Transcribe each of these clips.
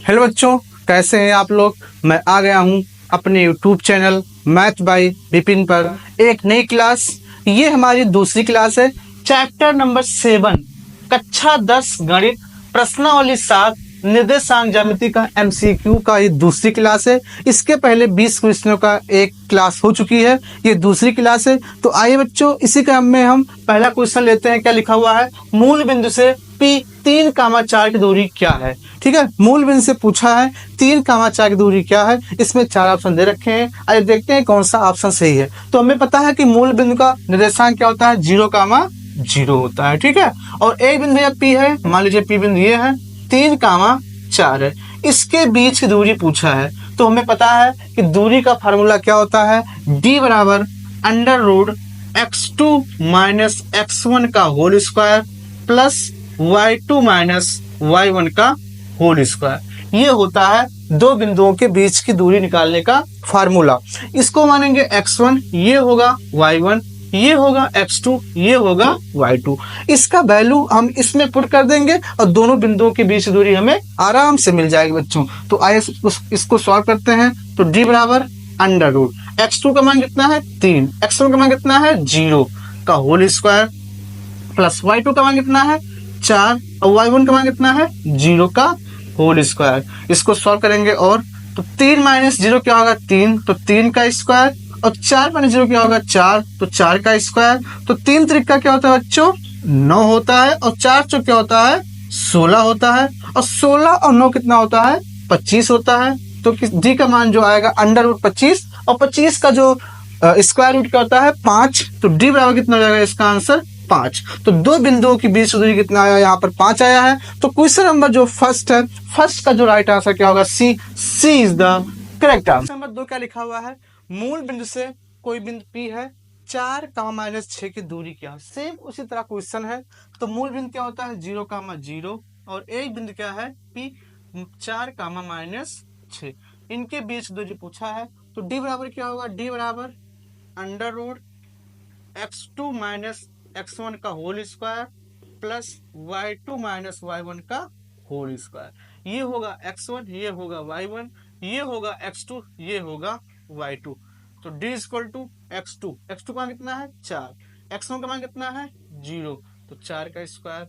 Hello बच्चों, कैसे हैं आप लोग। मैं आ गया हूं अपने YouTube channel math bye Vipin पर एक नई क्लास। ये हमारी दूसरी क्लास है। चैप्टर नंबर 7, कक्षा 10 गणित, प्रश्नावली 7, निर्देशांक ज्यामिति का एमसीक्यू का ये दूसरी क्लास है। इसके पहले 20 क्वेश्चनों का एक क्लास हो चुकी है, ये दूसरी क्लास है। तो आइए बच्चों, इसी क्रम में हम पहला क्वेश्चन लेते हैं। क्या लिखा हुआ है? मूल बिंदु से P 3,4 की दूरी क्या है। ठीक है, मूल बिंदु से पूछा है 3,4 की दूरी क्या है। इसमें 4 ऑप्शन दे रखे हैं। आइए देखते हैं कौन सा ऑप्शन सही है। तो हमें पता है कि मूल बिंदु का निर्देशांक क्या होता है, 0,0 होता है। ठीक है, और एक बिंदु या P है, मान लीजिए P बिंदु ये है, 3,4 है, इसके बीच की दूरी पूछा है। तो हमें पता है कि दूरी का फार्मूला क्या होता है, D बराबर √x2 माइनस x1 का whole square plus y2 minus y1 का होल स्क्वायर। ये होता है दो बिंदुओं के बीच की दूरी निकालने का फार्मूला। इसको मानेंगे x1, ये होगा y1, ये होगा x2, ये होगा y2। इसका वैल्यू हम इसमें पुट कर देंगे और दोनों बिंदुओं के बीच की दूरी हमें आराम से मिल जाएगी बच्चों। तो आइए इसको सॉल्व करते हैं। तो d बराबर √x2 का मान कितना है 3, x1 का मान कितना है 0 का होल स्क्वायर प्लस y2 का मान कितना है 4 और y1 का मान कितना है 0 का होल स्क्वायर। इसको सॉल्व करेंगे और तो 3 माइनस 0 क्या होगा 3, तो 3 का स्क्वायर, और 4 माइनस 0 क्या होगा 4, तो 4 का स्क्वायर। तो 3 त्रिका क्या होता है बच्चों 9 होता है, और 4 चौक क्या होता है 16 होता है, और 16 और 9 कितना होता है 25 होता है। तो डी का मान जो आएगा √25, और 25 का जो स्क्वायर रूट क्या होता है 5। तो डी बराबर कितना हो जाएगा इसका आंसर 5। तो दो बिंदुओं की बीच दूरी कितना आया, यहाँ पर 5 आया है। तो क्वेश्चन नंबर जो फर्स्ट है, फर्स्ट का जो राइट आंसर क्या होगा C is the correct answer. Number 2 क्या लिखा हुआ है, मूल बिंदु से कोई बिंदु P है, 4,-6 की दूरी क्या है। सेम उसी तरह क्वेश्चन है। तो मूल बिंदु क्या होता है 0,0, और एक बिंदु क्या है P 4,-6, इनके बीच दूरी पूछा है। तो डी बराबर क्या होगा, डी बराबर √x2 माइनस x1 का whole square plus y2 minus y1 का होल स्क्वायर। ये होगा x1, ये होगा y1, ये होगा x2, ये होगा y2। तो d इक्वल टू x2 का मान कितना है 4, x1 का मान कितना है 0, तो 4 का स्क्वायर,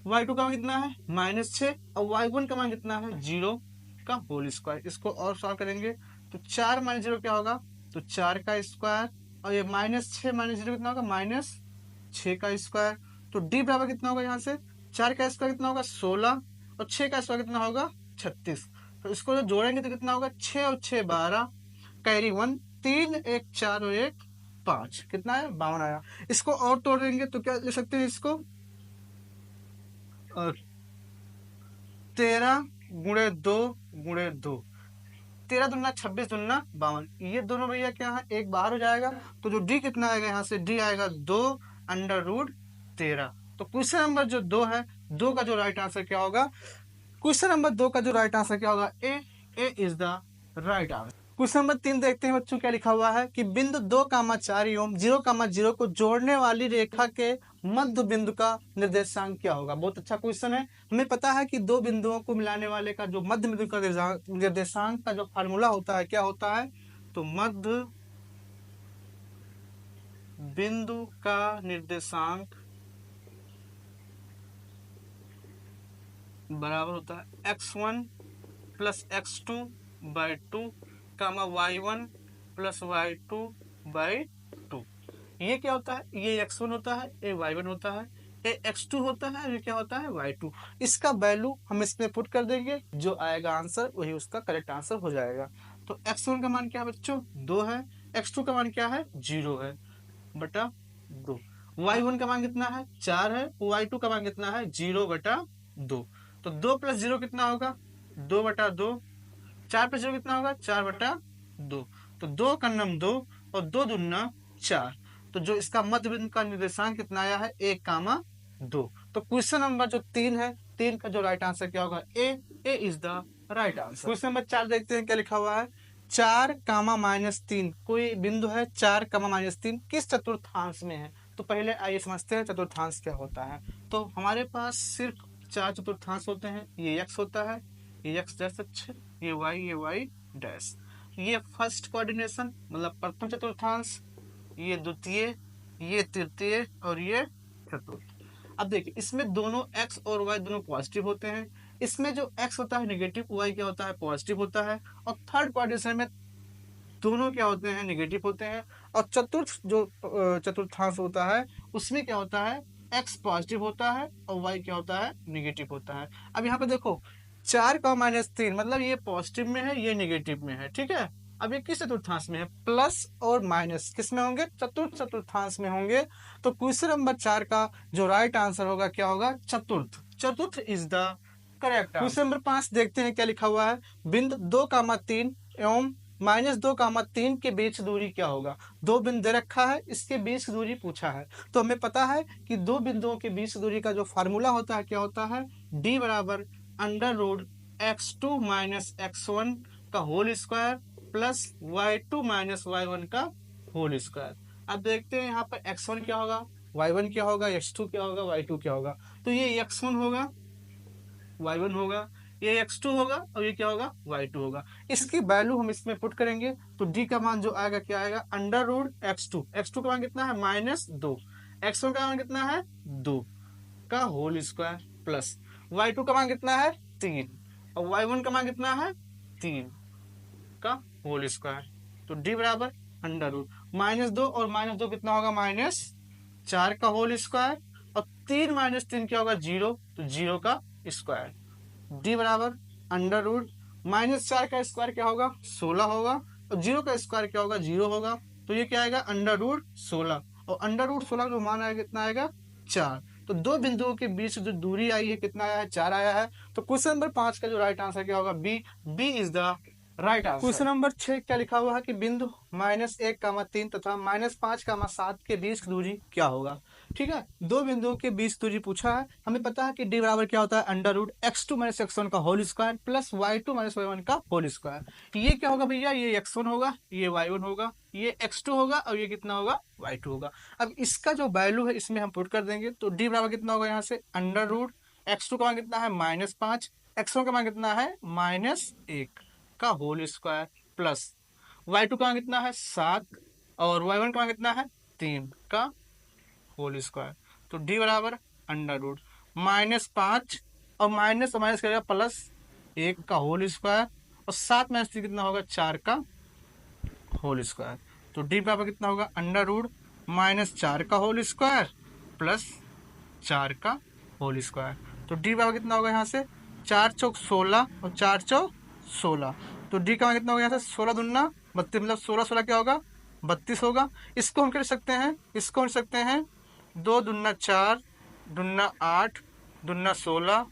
y2 का मान कितना है -6, और y1 का मान कितना है 0 का होल स्क्वायर। इसको और सॉल्व करेंगे तो 4 माइनस 0 क्या होगा, तो 4 का स्क्वायर, और ये -6 माइनस 0 कितना होगा -6 का स्क्वायर। तो डी बराबर कितना होगा, यहाँ से 4 का स्क्वायर कितना होगा 16, और 6 का स्क्वायर कितना होगा 36। तो इसको जो जोड़ेंगे तो कितना होगा 6 और 6 12, कैरी 1, 3 1 4 और 1 5, कितना है 52 आया। इसको और तोड़ देंगे तो क्या ले सकते हैं इसको, 13 गुणे 2 गुणे 2, 13 दूना 26 दूना 52, ये दोनों भैया क्या है एक बाहर हो जाएगा। तो जो डी कितना आएगा, यहाँ से डी आएगा 2√13। तो क्वेश्चन नंबर जो 2 है, 2 का जो राइट आंसर क्या होगा, क्वेश्चन नंबर 2 का जो राइट आंसर क्या होगा, A is the right answer. Question number 3 देखते हैं बच्चों, क्या लिखा हुआ है कि बिंदु 2,4 एवं 0,0 को जोड़ने वाली रेखा के मध्य बिंदु का निर्देशांक क्या होगा। बहुत अच्छा क्वेश्चन है। हमें पता है कि दो बिंदुओं को मिलाने वाले का जो मध्य बिंदु का निर्देशांक का जो फार्मूला होता है क्या होता है, तो मध्य बिंदु का निर्देशांक बराबर होता है x1 plus x2 by 2 comma y1 plus y2 by 2। ये क्या होता है, ये x1 होता है, ये y1 होता है, ये x2 होता है, ये क्या होता है y2। इसका वैल्यू हम इसमें पुट कर देंगे, जो आएगा आंसर वही उसका करेक्ट आंसर हो जाएगा। तो x1 का मान क्या है बच्चों 2 है, x2 का मान क्या है 0 है बटा 2, y1 का मान कितना है 4 है, y2 का मान कितना है 0 बटा 2। तो 2 प्लस 0 कितना होगा 2 बटा 2, 4 प्लस 0 कितना होगा 4 बटा 2। तो 2 का नम 2 और 2 दूना 4। तो जो इसका मध्य बिंदु का निर्देशांक कितना आया है 1,2। तो क्वेश्चन नंबर जो 3 है, 3 का जो राइट आंसर क्या होगा A is the right answer. Question number 4 देखते हैं क्या लिखा हुआ है, 4,-3 कोई बिंदु है 4,-3 किस चतुर्थांश में है। तो पहले आइए समझते हैं चतुर्थांश क्या होता है। तो हमारे पास सिर्फ 4 चतुर्थांश होते हैं, ये x होता है, ये x डैश अक्ष, ये y डैश। ये फर्स्ट कोऑर्डिनेशन मतलब प्रथम चतुर्थांश, ये द्वितीय, ये तृतीय और ये चतुर्थ। अब देखिए इसमें दोनों x और y दोनों पॉजिटिव होते हैं, इसमें जो x होता है नेगेटिव, y क्या होता है पॉजिटिव होता है, और थर्ड कोऑर्डिनेशन में दोनों क्या होते हैं नेगेटिव होते हैं, और चतुर्थ जो चतुर्थांश होता है उसमें क्या होता है x पॉजिटिव होता है और y क्या होता है नेगेटिव होता है। अब यहाँ पे देखो 4 का -3 मतलब ये पॉजिटिव में है ये नेगेटिव में है, ठीक है। अब ये किस चतुर्थांश में है, प्लस और माइनस किस में होंगे, चतुर्थ चतुर्थांश में होंगे। तो क्वेश्चन नंबर 4 का जो राइट आंसर होगा क्या होगा, चतुर्थ। चतुर्थ is the correct. Question number 5 देखते हैं क्या लिखा हुआ है, बिंदु 2,3 एवं -2,3 के बीच दूरी क्या होगा। दो बिंदु दे रखा है, इसके बीच की दूरी पूछा है। तो हमें पता है कि दो बिंदुओं के बीच दूरी का जो फार्मूला होता है क्या होता है, d बराबर √x2 - x1 का whole square plus y2 - y1 का होल स्क्वायर। अब देखते हैं यहाँ पर x1 क्या होगा, y1 क्या होगा, x2 क्या होगा, y2 क्या होगा। तो ये x1 होगा, y1 होगा, ये x2 होगा और ये क्या होगा y2 होगा। इसकी वैल्यू हम इसमें पुट करेंगे तो d का मान जो आएगा क्या आएगा, √x2। x2 का मान कितना है -2, x1 का मान कितना है 2 का होल स्क्वायर प्लस y2 का मान कितना है 3 और y1 का मान कितना है 3 का होल स्क्वायर। तो d बराबर √-2 और -2 कितना होगा -4 का होल स्क्वायर और 3 - 3 क्या होगा 0, तो 0 का स्क्वायर। d बराबर √-4 का स्क्वायर क्या होगा 16 होगा और 0 का स्क्वायर क्या होगा 0 होगा। तो ये क्या आएगा √16 और √16 जो मान आएगा कितना आएगा 4। तो दो बिंदुओं के बीच जो दूरी आई है कितना आया है 4 आया है। तो क्वेश्चन नंबर 5 का जो राइट आंसर क्या होगा B is the right answer. Question number 6 क्या लिखा हुआ है कि बिंदु -1,3 तथा -5,7 के बीच की दूरी क्या होगा। ठीक है, दो बिंदुओं के बीच दूरी पूछा है। हमें पता है कि d बराबर क्या होता है √x2 - x1 का whole square plus y2 - y1 का होल स्क्वायर। ये क्या होगा भैया, ये x1 होगा, ये y1 होगा, ये x2 होगा और ये कितना होगा y2 होगा। अब इसका जो वैल्यू है इसमें हम पुट कर देंगे तो d बराबर कितना होगा यहाँ से √x2 का मान कितना है -5, x1 का मान कितना है -1 का होल स्क्वायर प्लस y2 का मान कितना है 7 और y1 का मान कितना है 3 का होल स्क्वायर। तो d बराबर √-5 और माइनस करेगा प्लस 1 का होल स्क्वायर और 7 - 3 कितना होगा 4 का होल स्क्वायर। तो d बराबर कितना होगा √-4 का होल स्क्वायर प्लस 4 का होल स्क्वायर। तो d बराबर कितना होगा यहाँ से 4 चौक 16 और 4 चौक 16। तो d का मान कितना होगा यहाँ से 16 दूना 32 मतलब 16 क्या होगा 32 होगा। इसको हम कर सकते हैं, इसको हम सकते हैं 2 दूना 4 दूना 8 दूना 16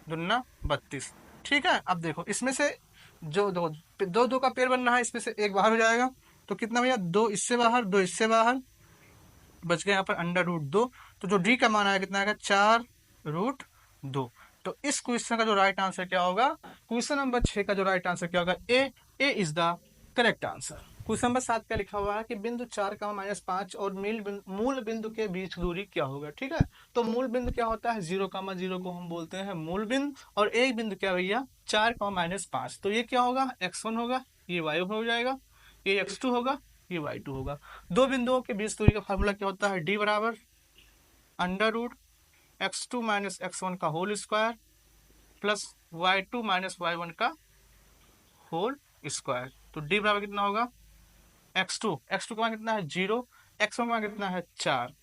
दूना 32। ठीक है, अब देखो इसमें से जो दो का पेड़ बनना है, इसमें से एक बाहर हो जाएगा तो कितना भैया 2 इससे बाहर 2 इससे बाहर, बच गया यहाँ पर √2। तो जो d का मान आया कितना आएगा 4√2। तो इस क्वेश्चन का जो राइट आंसर क्या होगा, क्वेश्चन नंबर 6 का जो राइट आंसर क्या होगा A is the correct answer. Question number 7 का लिखा हुआ है कि बिंदु 4 का -5 और मूल बिंदु के बीच दूरी क्या होगा। ठीक है, तो मूल बिंदु क्या होता है 0,0 को हम बोलते हैं मूल बिंदु, और एक बिंदु क्या भैया 4 का -5। तो ये क्या होगा x1 होगा, ये y1 हो जाएगा, ये x2 होगा, ये y2 होगा। दो बिंदुओं के बीच दूरी का फार्मूला क्या होता है d बराबर √x2 - x1 का whole square plus y2 - y1 का होल स्क्वायर। तो d बराबर कितना होगा x2 का मान कितना है 0, x1 का मान कितना है 4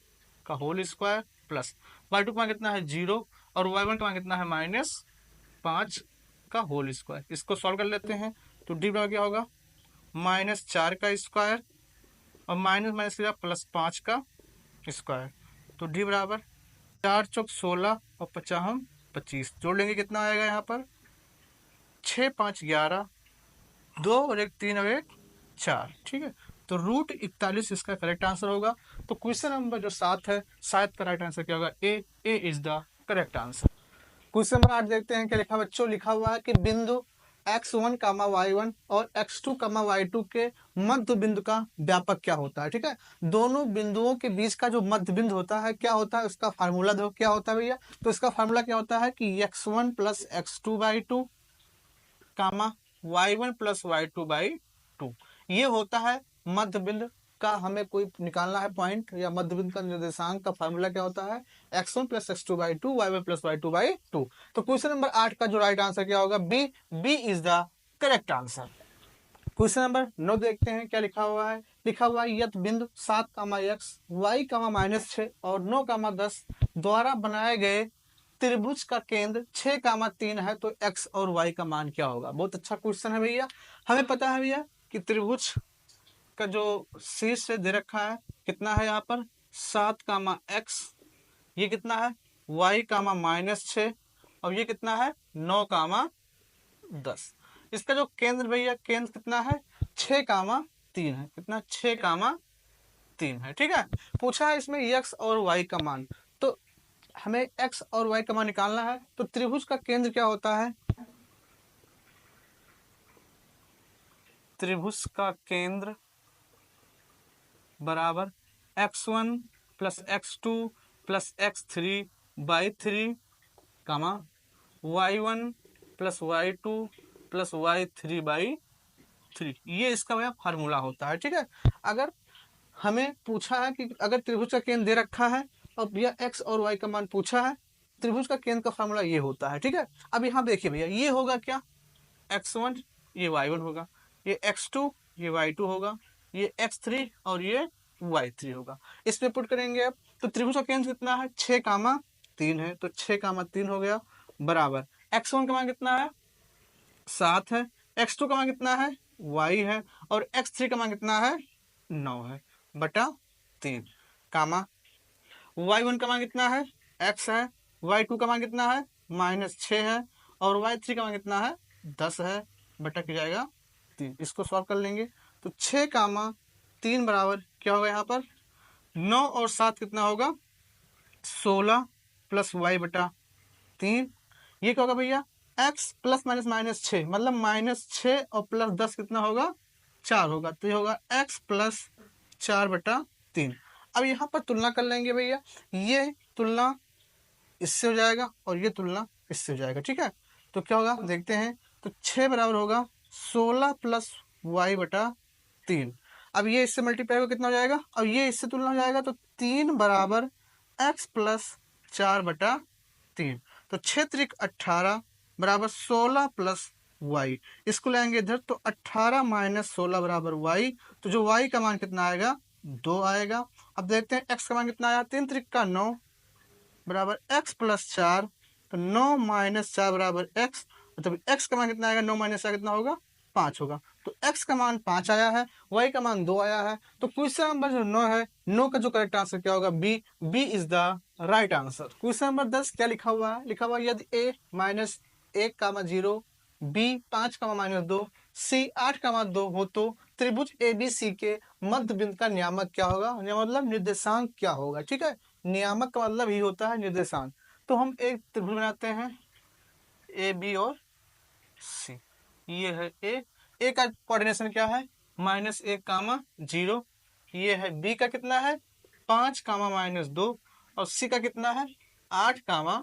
का होल स्क्वायर प्लस y2 का मान कितना है 0 और y1 का मान कितना है -5 का होल स्क्वायर। इसको सॉल्व कर लेते हैं तो d बराबर क्या होगा -4 का स्क्वायर और माइनस किया +5 का स्क्वायर। तो d बराबर 4 चौक 16 और 50 25 जोड़ लेंगे कितना आएगा यहाँ पर 6 5 11 2 और 1 3 और 1 4। ठीक है, तो √41 इसका करेक्ट आंसर होगा। तो क्वेश्चन नंबर जो 7 है 7 का राइट आंसर क्या होगा A is the correct answer. Question number 8 देखते हैं क्या लिखा बच्चों, लिखा हुआ है कि बिंदु x1, y1 और x2, y2 के मध्य बिंदु का व्यापक क्या होता है। ठीक है, दोनों बिंदुओं के बीच का जो मध्य बिंदु होता है क्या होता है, उसका फार्मूला दो क्या होता है भैया। तो इसका फार्मूला क्या होता है कि x1 + x2/2 comma y1 plus y2 by 2। ये होता है मध्य बिंदु का, हमें कोई निकालना है पॉइंट या मध्य बिंदु का निर्देशांक का फार्मूला क्या होता है, x1 plus x2 by 2, y1 plus y2 by 2। तो क्वेश्चन नंबर 8 का जो राइट आंसर क्या होगा, B. B is the correct answer. Question number 9 देखते हैं क्या लिखा हुआ है। लिखा हुआ है यत बिंदु 7 कामा x, y कामा -6 और 9 कामा 10 द्वारा बनाए गए त्रिभुज का केंद्र 6 कामा 3 है, तो x और y का मान क्या होगा। बहुत अच्छा क्वेश्चन है भैया। हमें पता है भैया कि त्रिभुज का जो शीर्ष से दे रखा है कितना है, यहाँ पर 7 कामा x, ये कितना है y कामा -6 और ये कितना है 9 कामा 10। इसका जो केंद्र भैया, केंद्र कितना है 6 कामा 3 है, कितना 6 कामा 3 है। ठीक है, पूछा है इसमें x और y का मान, तो हमें x और y का मान निकालना है। तो त्रिभुज का केंद्र क्या होता है, त्रिभुज का केंद्र बराबर x1 plus x2 plus x3 by 3 comma y1 plus y2 plus y3 by 3। ये इसका भैया फार्मूला होता है। ठीक है, अगर हमें पूछा है कि अगर त्रिभुज का केंद्र दे रखा है और भैया x और y का मान पूछा है, त्रिभुज का केंद्र का फार्मूला ये होता है। ठीक है, अब यहाँ देखिए भैया, ये होगा क्या x1, ये y1 होगा, ये x2, ये y2 होगा, ये x3 और ये y3 होगा। इसमें पुट करेंगे अब, तो त्रिभुज का केंद्र कितना है 6 कामा 3 है, तो 6 कामा 3 हो गया बराबर x1 का मान कितना है 7 है, x2 का मान कितना है y है और x3 का मान कितना है 9 है बटा 3 कामा y1 का मान कितना है x है, y2 का मान कितना है -6 है और y3 का मान कितना है 10 है बटा क्या जाएगा 3। इसको सॉल्व कर लेंगे तो 6 कामा 3 बराबर क्या होगा, यहाँ पर 9 और 7 कितना होगा 16 प्लस y बटा 3। ये क्या होगा भैया x प्लस माइनस -6 मतलब -6 और प्लस 10 कितना होगा 4 होगा, तो ये होगा x प्लस 4 बटा 3। अब यहाँ पर तुलना कर लेंगे भैया, ये तुलना इससे हो जाएगा और ये तुलना इससे हो जाएगा। ठीक है, तो क्या होगा देखते हैं, तो 6 बराबर होगा 16 प्लस y बटा 3। अब ये इससे मल्टीप्लाई होगा कितना हो जाएगा, अब ये इससे तुलना हो जाएगा, तो 3 बराबर x प्लस 4 बटा 3। तो 6 त्रिक 18 बराबर 16 प्लस y, इसको लेंगे इधर तो 18 माइनस 16 बराबर y, तो जो y का मान कितना आएगा 2 आएगा। अब देखते हैं x का मान कितना आया, 3 त्रिक का 9 बराबर x प्लस 4, तो 9 माइनस 4 बराबर x, मतलब x का मान कितना आएगा 9 माइनस 4 कितना होगा 5 होगा। तो x का मान 5 आया है, y का मान 2 आया है, तो क्वेश्चन नंबर जो 9 है, 9 का जो करेक्ट आंसर क्या होगा B. B is the right answer. Question number 10 क्या लिखा हुआ है, लिखा हुआ है यदि a minus 1 comma 0, b 5 comma -2, c 8 comma 2 हो तो त्रिभुज ABC के मध्य बिंदु का नियामक क्या होगा, मतलब निर्देशांक क्या होगा। ठीक है, नियामक का मतलब ही होता है निर्देशांक। तो हम एक त्रिभुज बनाते हैं ए बी और सी, ये है ए का कोऑर्डिनेशन क्या है -1 कामा 0, ये है बी का कितना है 5 कामा -2 और सी का कितना है 8 कामा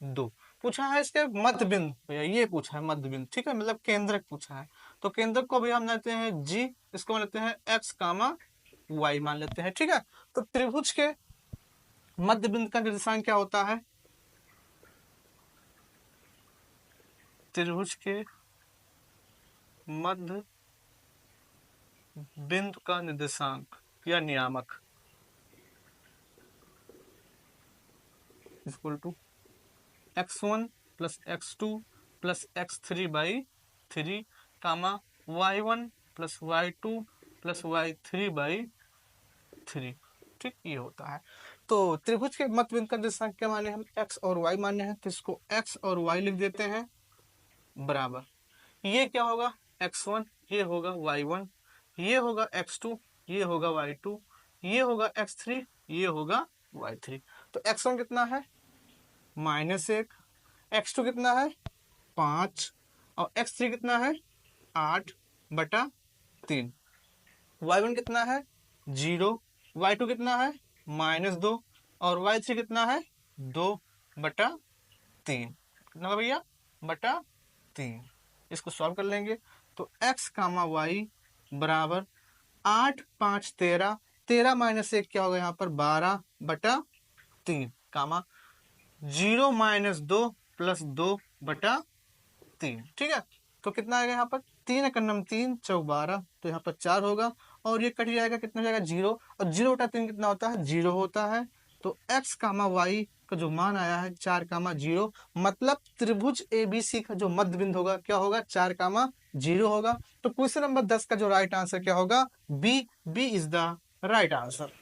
2। पूछा है इसके मध्य बिंदु भैया, ये पूछा है मध्य बिंदु। ठीक है, मतलब केंद्रक पूछा है, तो केंद्रक को भी हम लेते हैं जी, इसको मान लेते हैं x कामा y मान लेते हैं। ठीक है, तो त्रिभुज के मध्य बिंदु का निर्देशांक क्या होता है, त्रिभुज के मध्य बिंदु का निर्देशांक या नियामक equal to x1 plus x2 plus x3 by 3 comma y1 plus y2 plus y3 by 3। ठीक, ये होता है। तो त्रिभुज के मध्य बिंदु का निर्देशांक क्या माने हम x और y माने हैं, तो इसको x और y लिख देते हैं बराबर, ये क्या होगा x1, ये होगा y1, ये होगा x2, ये होगा y2, ये होगा x3, ये होगा y3। तो x1 कितना है -1, x2 कितना है 5 और x3 कितना है 8 बटा 3, y1 कितना है 0, y2 कितना है -2 और y3 कितना है 2 बटा 3, कितना भैया बटा 3। इसको सॉल्व कर लेंगे तो x कामा वाई बराबर 8 5 13, 13 माइनस 1 क्या होगा यहाँ पर 12/3 कामा 0 माइनस 2 प्लस 2/3। ठीक है, तो कितना आएगा यहाँ पर 3 एकम 3 चौक 12, तो यहाँ पर 4 होगा और ये कट जाएगा, कितना जाएगा 0, और 0/3 कितना होता है 0 होता है। तो x कामा वाई का जो मान आया है 4 कामा 0, मतलब त्रिभुज ABC का जो मध्य बिंदु होगा क्या होगा 4 कामा 0 होगा। तो क्वेश्चन नंबर 10 का जो राइट आंसर क्या होगा B is the right answer.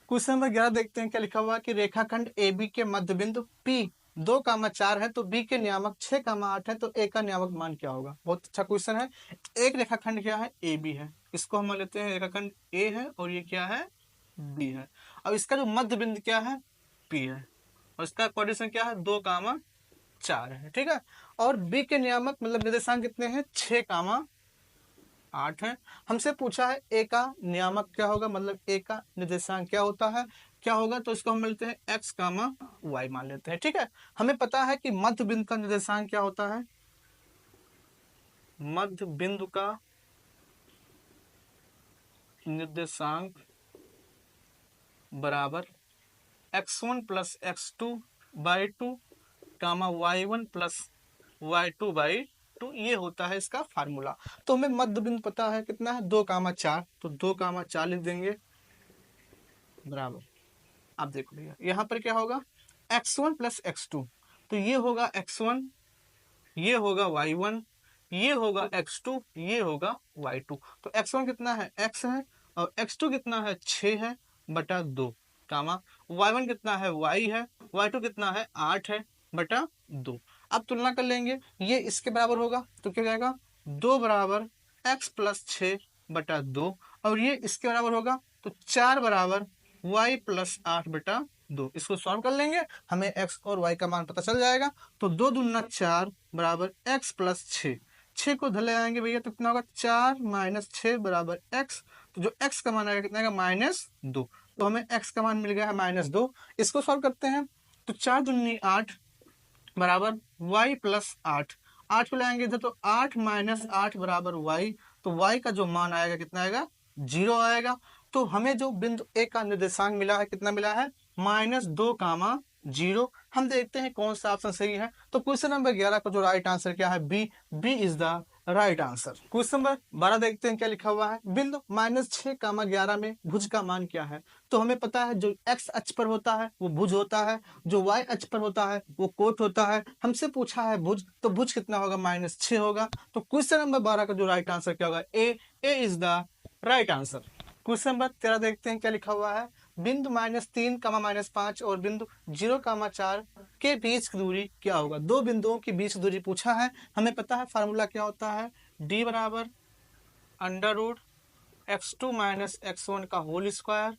Question number 11 देखते हैं क्या लिखा हुआ है कि रेखाखंड AB के मध्य बिंदु P 2 कामा 4 है तो B के नियामक 6 कामा 8 है तो A का नियामक मान क्या होगा। बहुत अच्छा क्वेश्चन है। एक रेखाखंड क्या है AB है, इसको हम लेते हैं रेखाखंड A है और ये क्या है B है। अब इसका जो मध्य बिंदु क्या है P है और इसका कोऑर्डिनेशन क्या है 2 कामा 4 है। ठीक है, और B के नियामक मतलब निर्देशांक कितने हैं 6 कामा 8 है। हमसे पूछा है A का नियामक क्या होगा, मतलब A का निर्देशांक क्या होता है क्या होगा, तो इसको हम लेते हैं x कामा y मान लेते हैं। ठीक है, हमें पता है कि मध्य बिंदु का निर्देशांक क्या होता है, मध्य बिंदु का निर्देशांक बराबर x1 प्लस x2/2 कामा y1 प्लस y2/2, ये होता है इसका फार्मूला। तो हमें मध्य बिंदु पता है कितना है 2 कामा 4, तो 2 कामा 4 लिख देंगे बराबर। आप देखो भैया यहाँ पर क्या होगा x1 प्लस x2, तो ये होगा x1, ये होगा y1, ये होगा x2, ये होगा y2। तो x1 कितना है x है और x2 कितना है 6 है बटा 2 कामा y1 कितना है y है, y2 कितना है 8 है बटा 2। अब तुलना कर लेंगे, ये इसके बराबर होगा तो क्या जाएगा 2 बराबर x प्लस 6 बटा 2, और ये इसके बराबर होगा तो 4 बराबर y प्लस 8 बटा 2। इसको सॉल्व कर लेंगे, हमें x और y का मान पता चल जाएगा। तो 2 दूना 4 बराबर x प्लस 6, 6 को धले आएंगे भैया तो कितना होगा 4 माइनस 6 बराबर x, तो जो x का मान आएगा कितना आएगा -2, तो हमें x का मान मिल गया है -2। इसको सॉल्व करते हैं तो 4 दूनी 8 बराबर y प्लस 8, 8 को लाएंगे इधर तो 8 माइनस 8 बराबर y, तो y का जो मान आएगा कितना आएगा 0 आएगा। तो हमें जो बिंदु A का निर्देशांक मिला है कितना मिला है -2 कामा 0। हम देखते हैं कौन सा ऑप्शन सही है। तो क्वेश्चन नंबर 11 का जो राइट आंसर क्या है B is the right answer. Question number 12 देखते हैं क्या लिखा हुआ है, बिंदु -6 कामा 11 में भुज का मान क्या है। तो हमें पता है जो x अक्ष पर होता है वो भुज होता है, जो y अक्ष पर होता है वो कोट होता है। हमसे पूछा है भुज, तो भुज कितना होगा -6 होगा। तो क्वेश्चन नंबर 12 का जो राइट आंसर क्या होगा A is the right answer. Question number 13 देखते हैं क्या लिखा हुआ है, बिंदु -3 कामा -5 और बिंदु 0 कामा 4 के बीच की दूरी क्या होगा। दो बिंदुओं के बीच दूरी पूछा है, हमें पता है फार्मूला क्या होता है d बराबर √x2 माइनस x1 का whole square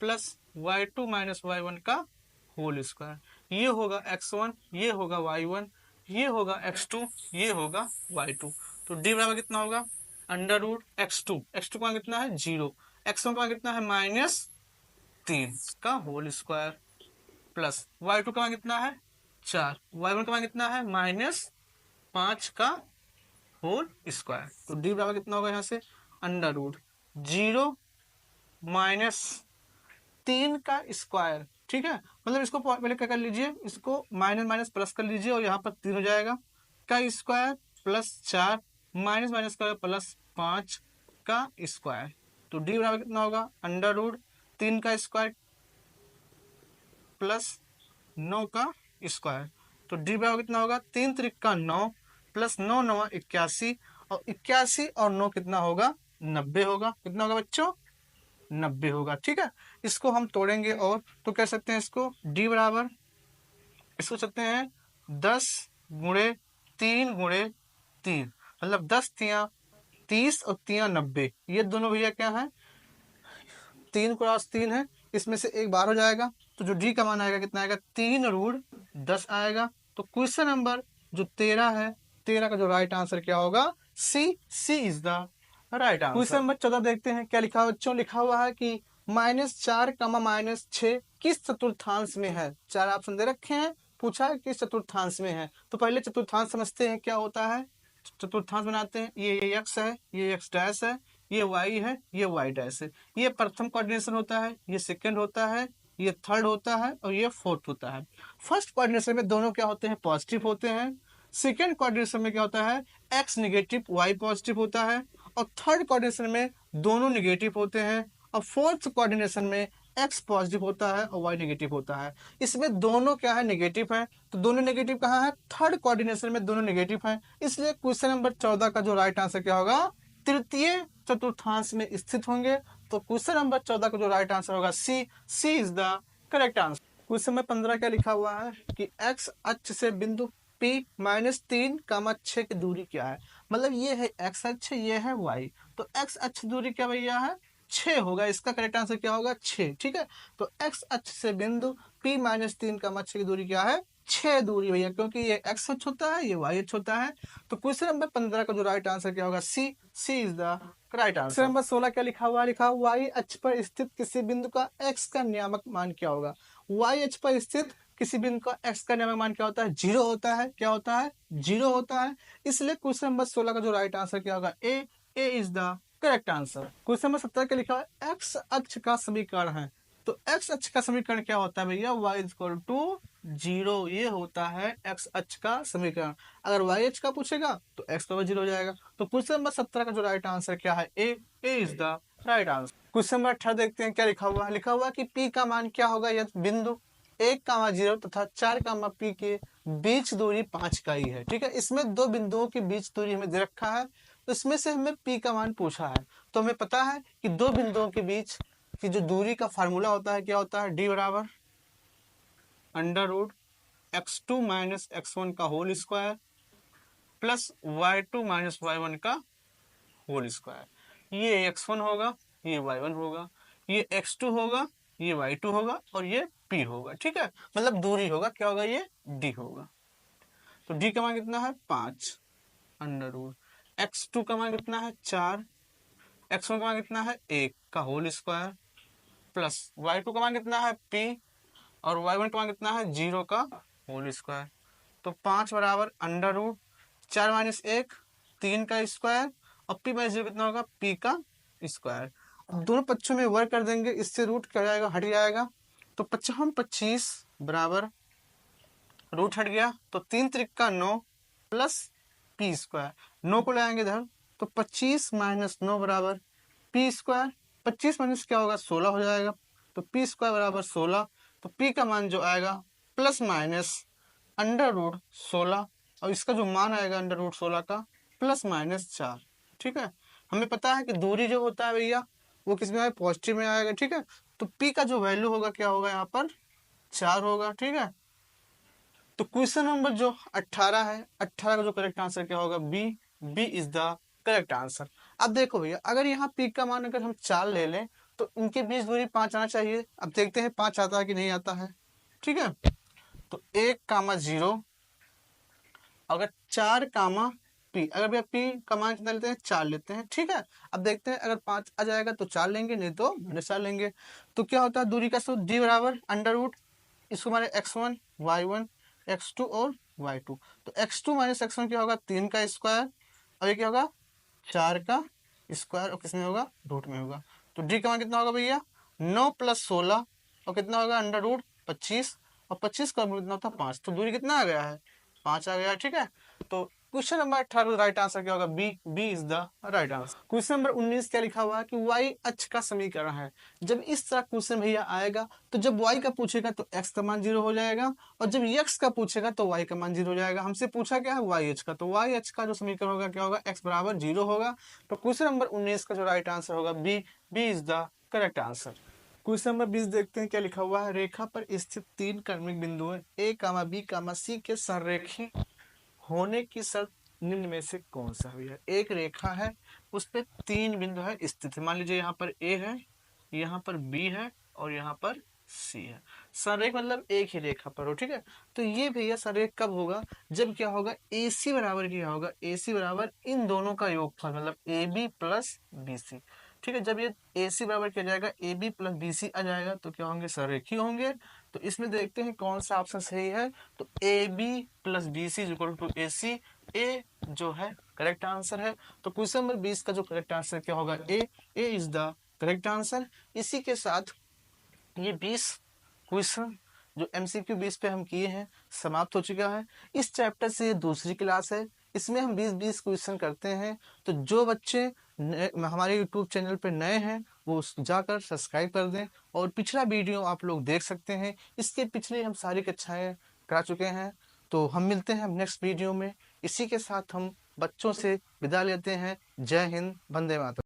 plus y2 minus y1 का होल स्क्वायर। ये होगा x1, ये होगा y1, ये होगा x2, ये होगा y2। तो d बराबर कितना होगा √x2, x2 का कितना है 0, x1 का कितना है -3 का होल स्क्वायर प्लस y2 का कितना है 4, y1 का कितना है -5 का होल स्क्वायर। तो d बराबर कितना होगा यहाँ से √0 माइनस 3 का स्क्वायर। ठीक है, मतलब इसको पहले क्या कर लीजिए, इसको माइनस माइनस प्लस कर लीजिए और यहाँ पर 3 हो जाएगा का स्क्वायर प्लस 4 माइनस माइनस का प्लस 5 का स्क्वायर। तो d बराबर कितना होगा √3 का स्क्वायर प्लस 9 का स्क्वायर। तो d बराबर कितना होगा 3 त्रिक का 9 प्लस 9 9 81, और 81 और 9 कितना होगा 90 होगा। कितना होगा बच्चों 90 होगा। ठीक है, इसको हम तोड़ेंगे और तो कह सकते हैं इसको d बराबर, इसको सकते हैं 10 गुणे 3 गुणे 3, मतलब 10 तियां 30 और 3 90, ये दोनों भैया क्या है 3 क्रॉस 3 है, इसमें से एक बार हो जाएगा। तो जो d का मान आएगा कितना आएगा 3√10 आएगा। तो क्वेश्चन नंबर जो 13 है, 13 का जो राइट आंसर क्या होगा C is the right answer. Question number 14 देखते हैं क्या लिखा हुआ बच्चों, लिखा हुआ है कि -4 -6 किस चतुर्थांश में है। 4 ऑप्शन दे रखे हैं, पूछा है किस चतुर्थांश में है। तो पहले चतुर्थांश समझते हैं क्या होता है। चतुर्थांश बनाते हैं। ये एक्स है, ये एक्स डैश है, ये वाई है, ये वाई डैश है। ये प्रथम कोऑर्डिनेशन होता है, ये सेकंड होता है, ये थर्ड होता है और ये फोर्थ होता है। फर्स्ट कोऑर्डिनेशन में दोनों क्या होते हैं, पॉजिटिव होते हैं। सेकंड कोऑर्डिनेशन में क्या होता है, एक्स निगेटिव वाई पॉजिटिव होता है। और थर्ड कोऑर्डिनेशन में दोनों निगेटिव होते हैं। और फोर्थ कोऑर्डिनेशन में एक्स पॉजिटिव होता है और वाई नेगेटिव होता है। इसमें दोनों क्या है, नेगेटिव है। तो दोनों नेगेटिव कहाँ है, थर्ड कोऑर्डिनेशन में दोनों नेगेटिव है। इसलिए क्वेश्चन नंबर 14 का जो राइट आंसर क्या होगा, तृतीय चतुर्थांश में स्थित होंगे। तो क्वेश्चन नंबर 14 का जो राइट आंसर होगा C is the correct answer. Question number 15 क्या लिखा हुआ है कि एक्स अक्ष से बिंदु P -3, 6 की दूरी क्या है। मतलब ये है एक्स अक्ष, ये है वाई। तो एक्स अक्ष दूरी क्या भैया है, 6 होगा। इसका करेक्ट आंसर क्या होगा, 6। ठीक है, तो एक्स अक्ष से बिंदु P -3, 6 की दूरी क्या है, 6 दूरी भैया, क्योंकि ये एक्स अक्ष होता है, ये वाई अक्ष होता है। तो क्वेश्चन नंबर 15 का जो राइट आंसर क्या होगा, C is the right answer. Question number 16 क्या लिखा हुआ है, लिखा हुआ वाई अक्ष पर स्थित किसी बिंदु का एक्स का नियामक मान क्या होगा। वाई अक्ष पर स्थित किसी बिंदु का एक्स का नियामक मान क्या होता है, 0 होता है। क्या होता है, 0 होता है। इसलिए क्वेश्चन नंबर 16 का जो राइट आंसर क्या होगा, A is the correct answer. Question number 17 क्या लिखा है, एक्स अक्ष का समीकरण है। तो एक्स अक्ष का समीकरण क्या होता है भैया, y इक्वल टू 0। ये होता है एक्स अक्ष का समीकरण। अगर y अक्ष का पूछेगा तो x तो 0 हो जाएगा। तो क्वेश्चन नंबर 17 का जो राइट आंसर क्या है, A is the right answer. Question number 18 देखते हैं क्या लिखा हुआ है। लिखा हुआ है कि p का मान क्या होगा यदि बिंदु 1, 0 तथा 4, P के बीच दूरी 5 का ही है। ठीक है, इसमें दो बिंदुओं के बीच दूरी हमें दे रखा है। तो इसमें से हमें p का मान पूछा है। तो हमें पता है कि दो बिंदुओं के बीच की जो दूरी का फार्मूला होता है, क्या होता है, d बराबर √x2 - x1 का whole square plus y2 - y1 का होल स्क्वायर। ये x1 होगा, ये y1 होगा, ये x2 होगा, ये y2 होगा और ये p होगा। ठीक है, मतलब दूरी होगा, क्या होगा, ये d होगा। तो d का मान कितना है, 5 √x2 का मान कितना है, 4, x1 का मान कितना है, 1 का होल स्क्वायर प्लस y2 का मान कितना है, p, और y1 का मान कितना है, 0 का होल स्क्वायर। तो 5 बराबर √4 - 1, 3 का स्क्वायर और p - 0 कितना होगा, p का स्क्वायर। दोनों पक्षों में वर्क कर देंगे, इससे रूट क्या जाएगा, हट जाएगा। तो 25 बराबर रूट हट गया, तो 3 त्रिका 9 प्लस p स्क्वायर। 9 को लाएंगे इधर, तो 25 - 9 बराबर p स्क्वायर। 25 माइनस क्या होगा, 16 हो जाएगा। तो p स्क्वायर बराबर 16। तो p का मान जो आएगा प्लस माइनस √16, और इसका जो मान आएगा √16 का प्लस माइनस 4। ठीक है, हमें पता है कि दूरी जो होता है भैया वो किस में आएगा, पॉजिटिव में आएगा। ठीक है, तो p का जो वैल्यू होगा क्या होगा, यहाँ पर 4 होगा। ठीक है, तो क्वेश्चन नंबर जो 18 है, 18 का जो करेक्ट आंसर क्या होगा, B is the correct answer. अब देखो भैया, अगर यहाँ p का मान अगर हम 4 ले लें तो इनके बीच दूरी 5 आना चाहिए। अब देखते हैं 5 आता है कि नहीं आता है। ठीक है, तो 1, 0 अगर 4, p, अगर भैया p का मान कितना लेते हैं, 4 लेते हैं। ठीक है, अब देखते हैं अगर 5 आ जाएगा तो 4 लेंगे, नहीं तो -4 लेंगे। तो क्या होता है, दूरी का सूत्र d बराबर √ इसको माने x1 y1 x2 और y2। तो x2 - x1 क्या होगा, 3 का स्क्वायर, और ये क्या होगा, 4 का स्क्वायर, और किसमें होगा, रूट में होगा। तो d का मान कितना होगा भैया, 9 + 16 और कितना होगा, √25, और 25 का कितना होता है, 5। तो दूरी कितना आ गया है, 5 आ गया। ठीक है, तो क्वेश्चन नंबर 18 राइट आंसर क्या होगा, B is the right answer. Question number 19 क्या लिखा हुआ है कि y अक्ष का समीकरण है। जब इस तरह क्वेश्चन भैया आएगा तो जब y का पूछेगा तो x का मान 0 हो जाएगा, और जब x का पूछेगा तो y का मान 0 हो जाएगा। हमसे पूछा क्या है, y अक्ष का, तो y अक्ष का जो समीकरण होगा क्या होगा, x बराबर 0 होगा। तो क्वेश्चन नंबर 19 का जो राइट आंसर होगा, B is the correct answer. Question number 20 देखते हैं क्या लिखा हुआ है। रेखा पर स्थित 3 क्रमिक बिंदु है a, b, c के संरेखी होने की शर्त निम्न में से कौन सा है। एक रेखा है, उस पे 3 बिंदु है स्थित है। मान लीजिए यहाँ पर a है, यहाँ पर b है और यहाँ पर c है। संरेख मतलब एक ही रेखा पर हो। ठीक है, तो ये भैया संरेख कब होगा, जब क्या होगा, AC बराबर क्या होगा, AC बराबर इन दोनों का योगफल, मतलब AB + BC। ठीक है, जब ये AC बराबर क्या जाएगा, AB + BC आ जाएगा तो क्या होंगे, संरेखी होंगे। तो इसमें देखते हैं कौन सा ऑप्शन सही है। तो AB + BC = AC ए जो है करेक्ट आंसर है। तो क्वेश्चन नंबर 20 का जो करेक्ट आंसर क्या होगा, A is the correct answer. इसी के साथ ये 20 क्वेश्चन जो एमसीक्यू 20 पे हम किए हैं समाप्त हो चुका है। इस चैप्टर से ये दूसरी क्लास है, इसमें हम 20-20 क्वेश्चन करते हैं। तो जो बच्चे हमारे यूट्यूब चैनल पे नए हैं वो जाकर सब्सक्राइब कर दें, और पिछला वीडियो आप लोग देख सकते हैं, इसके पिछले हम सारी कक्षाएं करा चुके हैं। तो हम मिलते हैं नेक्स्ट वीडियो में। इसी के साथ हम बच्चों से विदा लेते हैं। जय हिंद, वंदे मातरम।